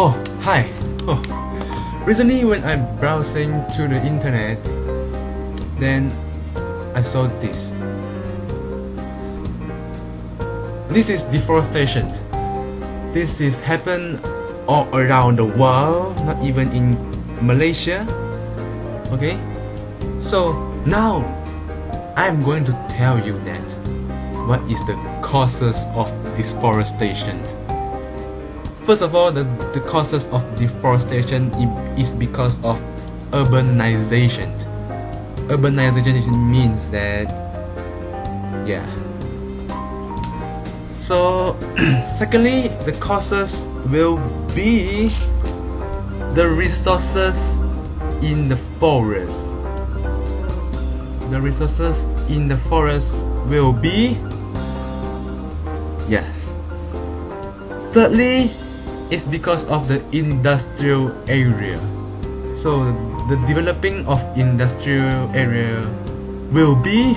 Oh, hi. Oh, recently when I'm browsing to the internet, then I saw this. This is deforestation. This is happen all around the world, not even in Malaysia. Okay? So now I'm going to tell you that what is the causes of deforestation. First of all, the causes of deforestation is because of urbanization. Urbanization means that, yeah. So, secondly, the causes will be the resources in the forest. The resources in the forest will be, yes. Thirdly, it's because of the industrial area. So the developing of industrial area will be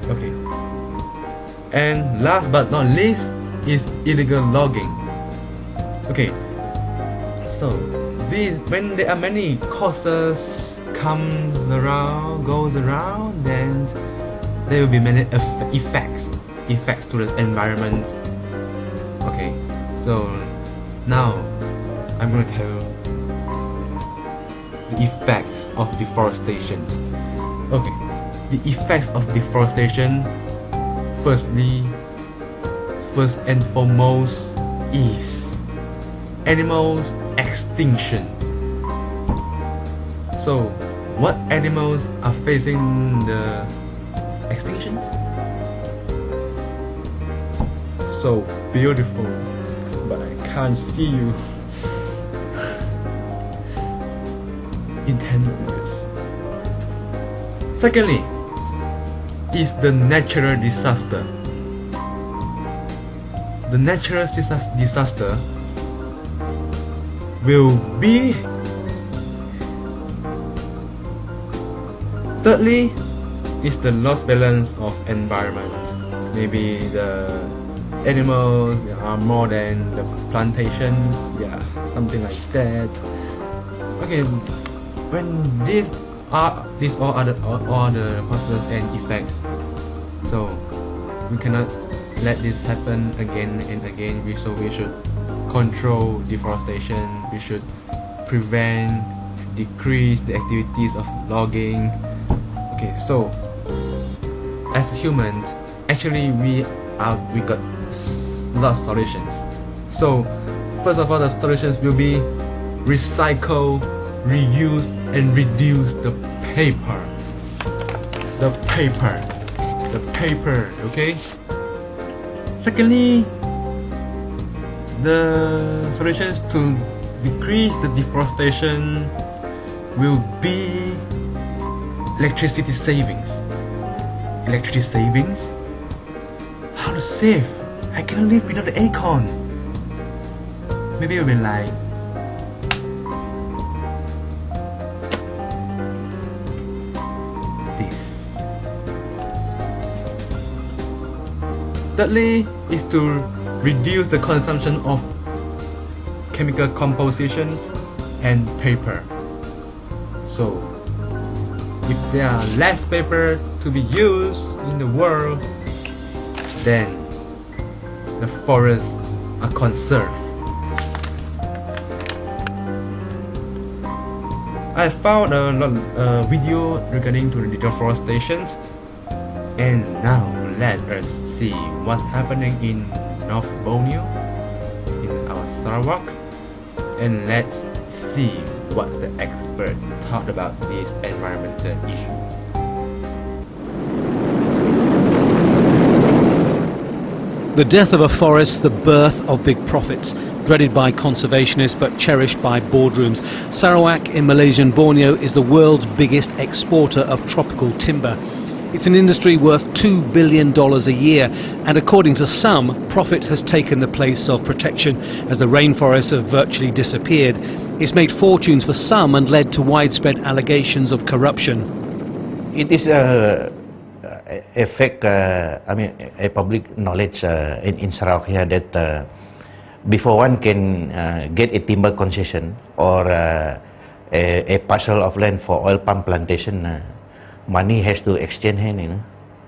okay. And last but not least is illegal logging. Okay. So these, when there are many causes goes around, then there will be many effects to the environment. Okay, so now I'm going to tell you the effects of deforestation. Okay, the effects of deforestation, first and foremost, is animals extinction. So, what animals are facing the extinctions? So beautiful, but I can't see you in 10 words. Secondly, is the natural disaster. The natural disaster will be. Thirdly, is the lost balance of environment. Maybe the animals are more than the plantations, yeah, something like that. Okay, when these all other causes and effects, so we cannot let this happen again and again. So we should control deforestation. We should decrease the activities of logging. Okay, so as humans, actually we got lots of solutions. So first of all, the solutions will be recycle, reuse, and reduce the paper. Okay. Secondly, the solutions to decrease the deforestation will be electricity savings. How to save? I cannot live without the aircon. Maybe it will be like this. Thirdly is to reduce the consumption of chemical compositions and paper. So if there are less paper to be used in the world, then the forests are conserved. I found a video regarding to the deforestation, and now let us see what's happening in North Borneo, in our Sarawak, and let's see what the expert thought about this environmental issue. The death of a forest, the birth of big profits, dreaded by conservationists but cherished by boardrooms. Sarawak in Malaysian Borneo is the world's biggest exporter of tropical timber. It's an industry worth $2 billion a year, and according to some, profit has taken the place of protection as the rainforests have virtually disappeared. It's made fortunes for some and led to widespread allegations of corruption. It is a public knowledge in Sarawak here that before one can get a timber concession or a parcel of land for oil palm plantation, money has to exchange hand, you know,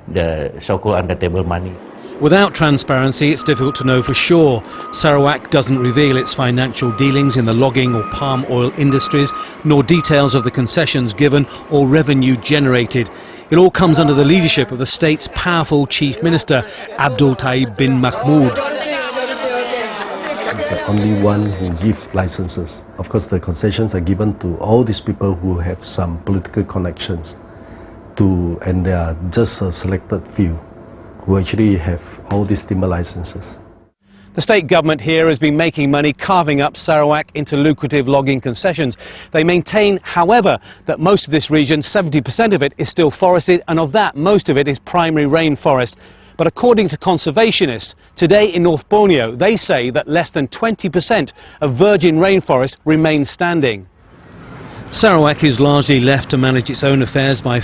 the so-called under-table money. Without transparency, it's difficult to know for sure. Sarawak doesn't reveal its financial dealings in the logging or palm oil industries, nor details of the concessions given or revenue generated. It all comes under the leadership of the state's powerful Chief Minister, Abdul Taib bin Mahmood. He's the only one who gives licenses. Of course, the concessions are given to all these people who have some political connections, and they are just a selected few who actually have all these timber licenses. The state government here has been making money carving up Sarawak into lucrative logging concessions. They maintain, however, that most of this region, 70% of it, is still forested, and of that, most of it is primary rainforest. But according to conservationists, today in North Borneo, they say that less than 20% of virgin rainforest remains standing. Sarawak is largely left to manage its own affairs by